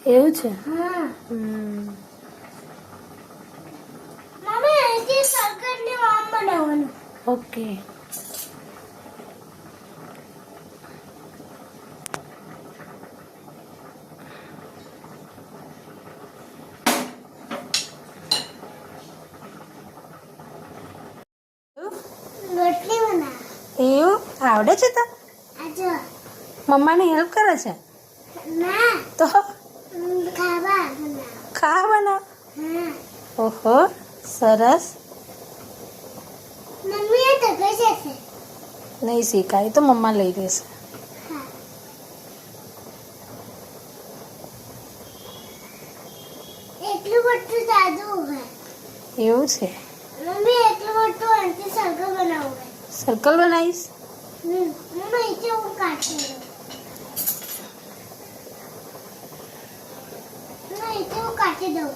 એવું છે? હા હમ. મમ્મી અહીંથી સર્કલની આમ બનાવવાનું. ઓકે. રોટલી બના. એવું આવડે છે તો આ જો. મમ્માને હેલ્પ કરે છે ના તો ખાવા બના. ખાવા બનાવ. હા ઓહો સરસ. મમ્મી આ તગાઈ જશે. નહીં શીખાય તો મમ્મા લઈ દેશે. હા એટલું બધું જાદુ હોય. એવું છે? મમ્મી એટલું બધું અહીંથી સર્કલ બનાવવું હોય. સર્કલ બનાવીશ. મમ્મી અહીંથી હું કાઢી દઉં. મમ્મી અહીંથી હું કાઢી દઉં.